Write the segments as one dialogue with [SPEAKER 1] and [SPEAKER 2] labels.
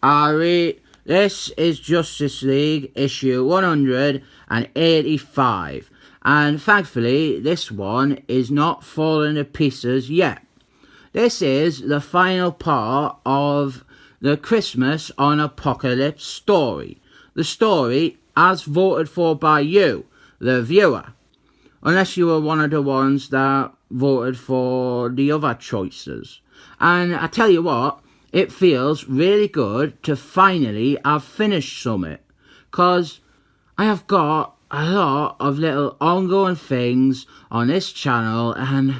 [SPEAKER 1] Ari, this is Justice League issue 185, and thankfully this one is not falling to pieces yet. This is the final part of the Christmas on Apocalypse story. The story as voted for by you, the viewer. Unless you were one of the ones that voted for the other choices. And I tell you what, it feels really good to finally have finished Summit. Because I have got a lot of little ongoing things on this channel and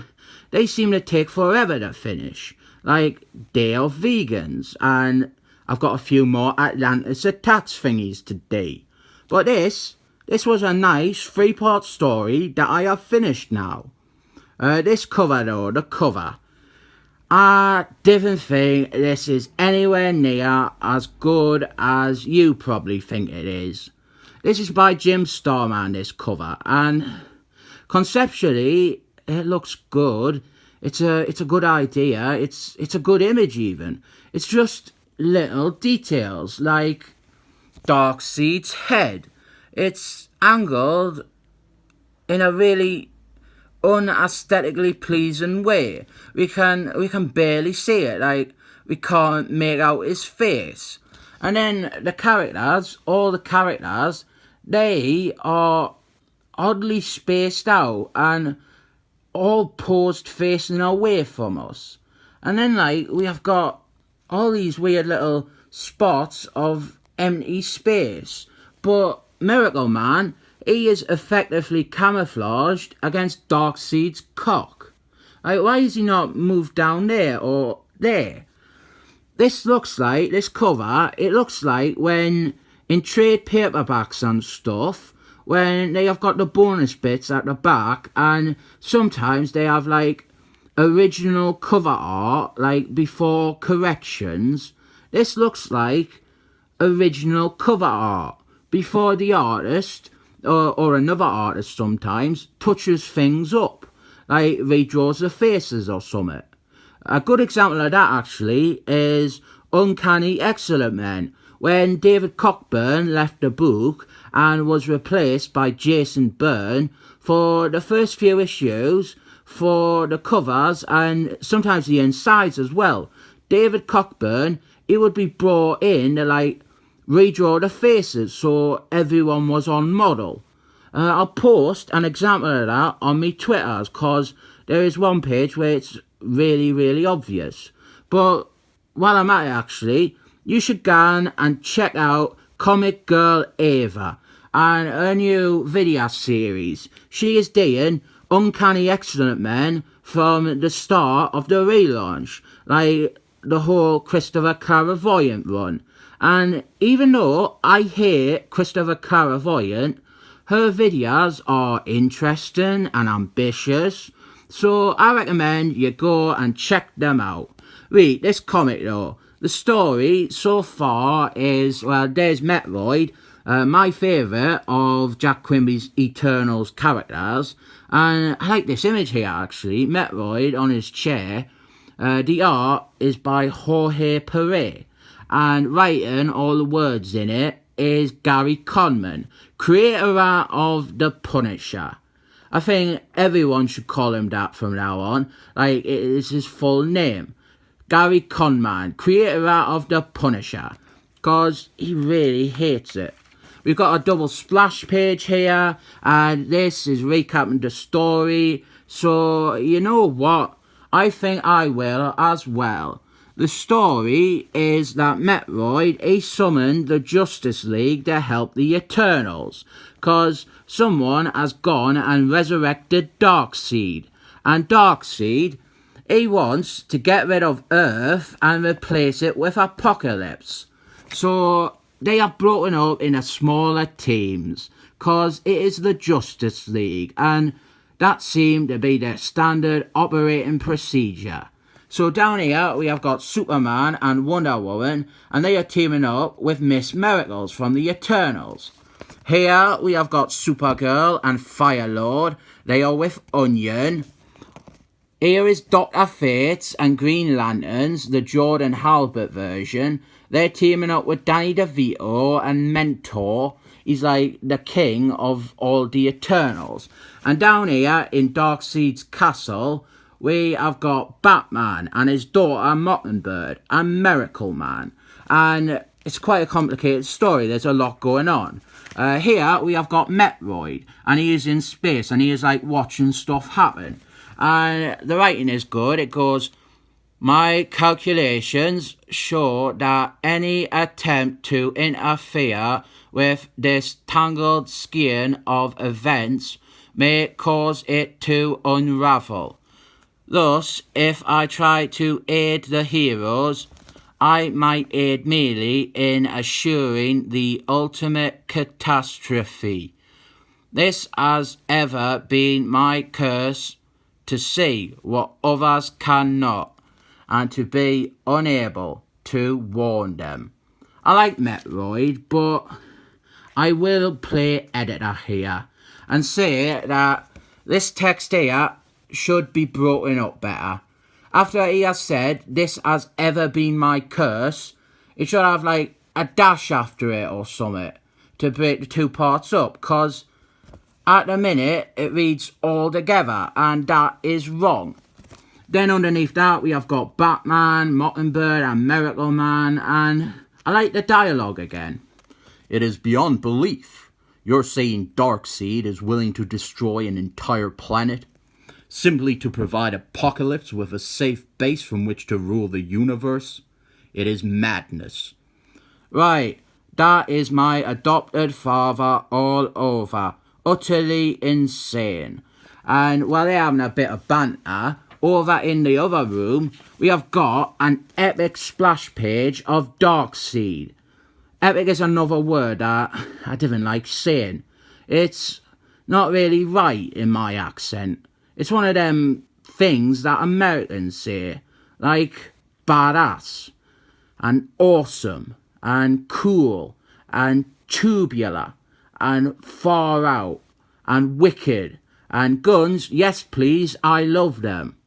[SPEAKER 1] they seem to take forever to finish. Like Day of Vegans, and I've got a few more Atlantis Attacks thingies today. But this was a nice 3-part story that I have finished now. This cover though, the cover, I didn't think this is anywhere near as good as you probably think it is. This is by Jim Starman, this cover, and conceptually it looks good. It's a good idea. It's a good image even. It's just little details like Darkseid's head. It's angled in a really unaesthetically pleasing way. We can barely see it. Like we can't make out his face. And then the characters, all the characters, they are oddly spaced out and all posed facing away from us. And then like we have got all these weird little spots of empty space. But Miracle Man, he is effectively camouflaged against Darkseid's cock. Like, why is he not moved down there or there? This cover, it looks like when in trade paperbacks and stuff, when they have got the bonus bits at the back, and sometimes they have like original cover art, like before corrections. This looks like original cover art before the artist, or another artist sometimes, touches things up, like redraws the faces or something. A good example of that actually is Uncanny Excellent Men, when David Cockburn left the book and was replaced by Jason Byrne for the first few issues, for the covers and sometimes the insides as well. David Cockburn, he would be brought in to like redraw the faces so everyone was on model. I'll post an example of that on my Twitters, because there is one page where it's really obvious. But while I'm at it actually, you should go and check out Comic Girl Ava and her new video series. She is doing Uncanny Excellent Men from the start of the relaunch, like the whole Christopher Clairvoyant run. And even though I hate Christopher Clairvoyant, her videos are interesting and ambitious, so I recommend you go and check them out. Read this comic though. The story so far is, well, there's Metroid, my favourite of Jack Quimby's Eternals characters, and I like this image here actually, Metroid on his chair. The art is by Jorge Perez, and writing all the words in it is Gary Conman, creator of The Punisher. I think everyone should call him that from now on, like it is his full name. Gary Conman, creator of The Punisher, because he really hates it. We've got a double splash page here, and this is recapping the story, so you know what, I think I will as well. The story is that Metroid, he summoned the Justice League to help the Eternals, because someone has gone and resurrected Darkseid, and Darkseid, he wants to get rid of Earth and replace it with Apocalypse. So they are broken up into smaller teams, because it is the Justice League, and that seemed to be their standard operating procedure. So down here we have got Superman and Wonder Woman, and they are teaming up with Miss Miracles from the Eternals. Here we have got Supergirl and Firelord, they are with Onion. Here is Dr. Fate and Green Lanterns, the Jordan Halbert version. They're teaming up with Danny DeVito and Mentor. He's like the king of all the Eternals. And down here in Darkseid's castle, we have got Batman and his daughter Mockingbird and Miracle Man. And it's quite a complicated story. There's a lot going on. Here we have got Metroid, and he is in space, and he is like watching stuff happen. And the writing is good. It goes, my calculations show that any attempt to interfere with this tangled skein of events may cause it to unravel. Thus, if I try to aid the heroes, I might aid merely in assuring the ultimate catastrophe. This has ever been my curse, to see what others cannot, and to be unable to warn them. I like Metroid, but I will play editor here and say that this text here should be broken up better. After he has said, this has ever been my curse, it should have like a dash after it or something to break the two parts up, because at the minute it reads all together, and that is wrong. Then underneath that we have got Batman, Mockingbird and Miracle Man, and I like the dialogue again.
[SPEAKER 2] It is beyond belief. You're saying Darkseid is willing to destroy an entire planet simply to provide Apocalypse with a safe base from which to rule the universe? It is madness.
[SPEAKER 1] Right, that is my adopted father all over. Utterly insane. And while they're having a bit of banter, over in the other room, we have got an epic splash page of Darkseid. Epic is another word that I didn't like saying. It's not really right in my accent. It's one of them things that Americans say, like badass, and awesome, and cool, and tubular, and far out, and wicked, and guns, yes please, I love them.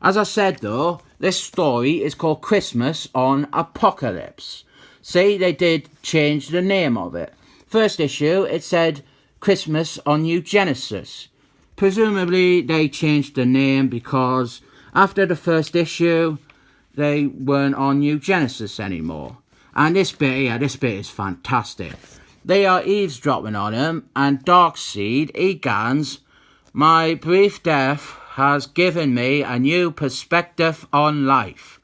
[SPEAKER 1] As I said though, this story is called Christmas on Apocalypse. See, they did change the name of it. First issue, it said Christmas on New Genesis. Presumably they changed the name because after the first issue, they weren't on New Genesis anymore. And this bit is fantastic. They are eavesdropping on him, and Darkseid, he gans, my brief death has given me a new perspective on life.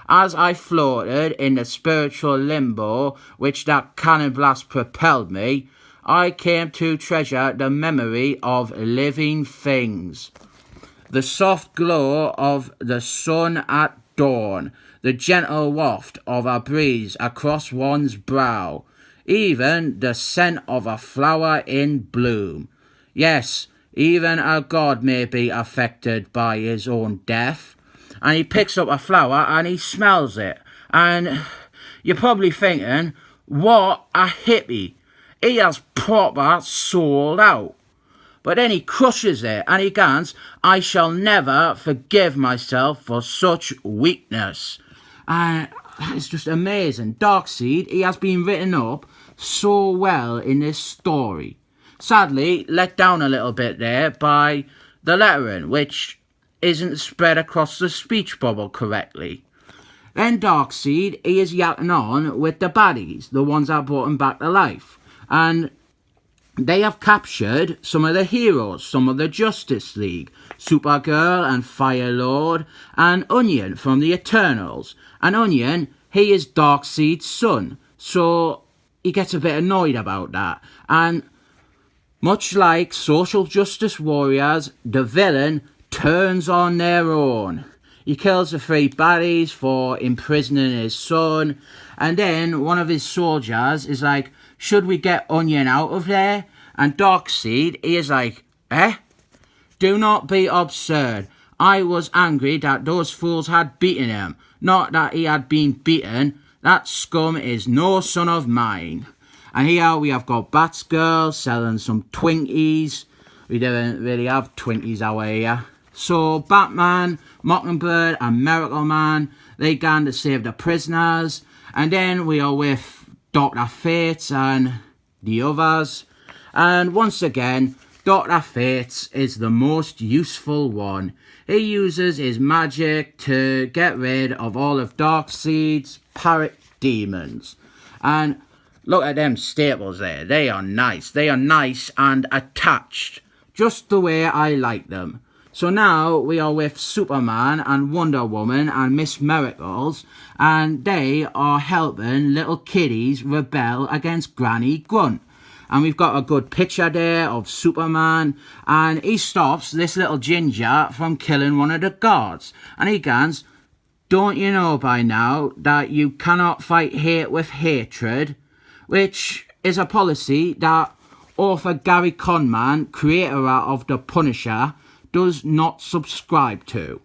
[SPEAKER 1] As I floated in the spiritual limbo which that cannon blast propelled me, I came to treasure the memory of living things. The soft glow of the sun at dawn, the gentle waft of a breeze across one's brow, even the scent of a flower in bloom. Yes, even a god may be affected by his own death. And he picks up a flower and he smells it. And you're probably thinking, what a hippie. He has proper sold out. But then he crushes it and he goes, I shall never forgive myself for such weakness. And that is just amazing. Darkseid, he has been written up so well in this story. Sadly, let down a little bit there by the lettering, which isn't spread across the speech bubble correctly. Then Darkseid, he is yakking on with the baddies, the ones that brought him back to life. And they have captured some of the heroes, some of the Justice League, Supergirl and Firelord, and Onion from the Eternals. And Onion, he is Darkseid's son, so he gets a bit annoyed about that. And much like social justice warriors, the villain turns on their own. He kills the three baddies for imprisoning his son, and then one of his soldiers is like, should we get Onion out of there? And Darkseid, he is like, do not be absurd. I was angry that those fools had beaten him, not that he had been beaten. That scum is no son of mine. And here we have got Batgirl selling some Twinkies. We didn't really have Twinkies out here. So Batman, Mockingbird and Miracle Man, they gone to save the prisoners. And then we are with Dr. Fates and the others. And once again, Dr. Fates is the most useful one. He uses his magic to get rid of all of Darkseid's parrot demons. And look at them staples there. They are nice. They are nice and attached, just the way I like them. So now we are with Superman and Wonder Woman and Miss Miracles, and they are helping little kiddies rebel against Granny Grunt. And we've got a good picture there of Superman, and he stops this little ginger from killing one of the guards. And he goes, "Don't you know by now that you cannot fight hate with hatred?" Which is a policy that author Gary Conman, creator of The Punisher, does not subscribe to.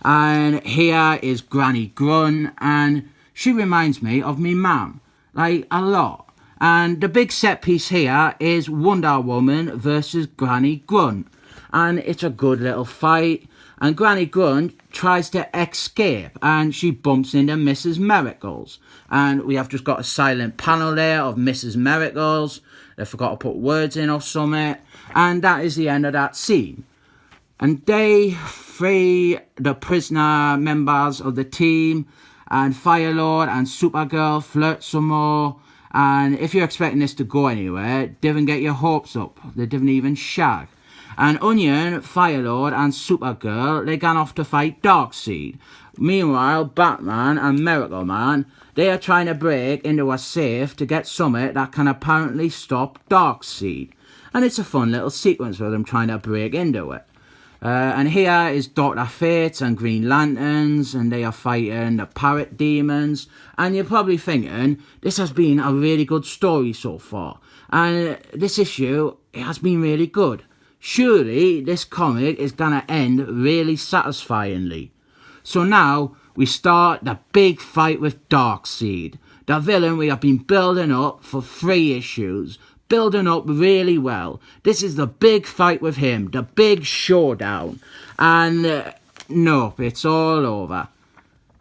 [SPEAKER 1] And here is Granny Grunt, and she reminds me of me mum, like a lot. And the big set piece here is Wonder Woman versus Granny Grunt, and it's a good little fight. And Granny Grunt tries to escape, and she bumps into Mrs. Miracles. And we have just got a silent panel there of Mrs. Miracles. They forgot to put words in or something, and that is the end of that scene. And they free the prisoner members of the team, and Firelord and Supergirl flirt some more. And if you're expecting this to go anywhere, didn't get your hopes up. They didn't even shag. And Onion, Firelord and Supergirl, they gone off to fight Darkseid. Meanwhile, Batman and Miracle Man, they are trying to break into a safe to get something that can apparently stop Darkseid. And it's a fun little sequence with them trying to break into it. And here is Dr. Fate and Green Lanterns, and they are fighting the parrot demons. And you're probably thinking, this has been a really good story so far. And this issue, it has been really good. Surely this comic is going to end really satisfyingly. So now we start the big fight with Darkseid, the villain we have been building up for 3 issues. Building up really well. This is the big fight with him, the big showdown. And nope, it's all over.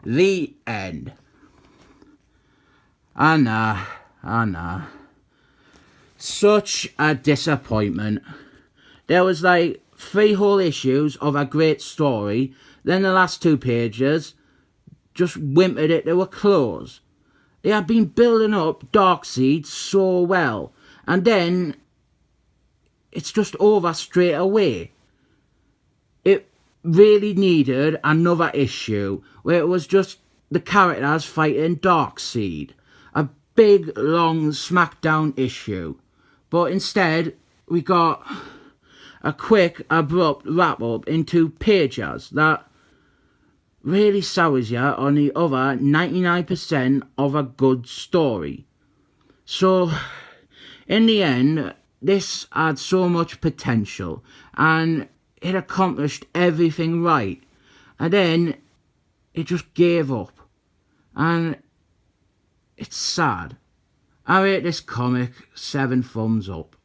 [SPEAKER 1] The end. Nah. Such a disappointment. There was like 3 whole issues of a great story, then the last 2 pages just whimpered it to a close. They had been building up Darkseid so well, and then it's just over straight away. It really needed another issue where it was just the characters fighting Darkseid. A big, long smackdown issue. But instead, we got a quick, abrupt wrap-up in 2 pages that really sours you on the other 99% of a good story. So, in the end, this had so much potential, and it accomplished everything right. And then, it just gave up. And it's sad. I rate this comic 7 thumbs up.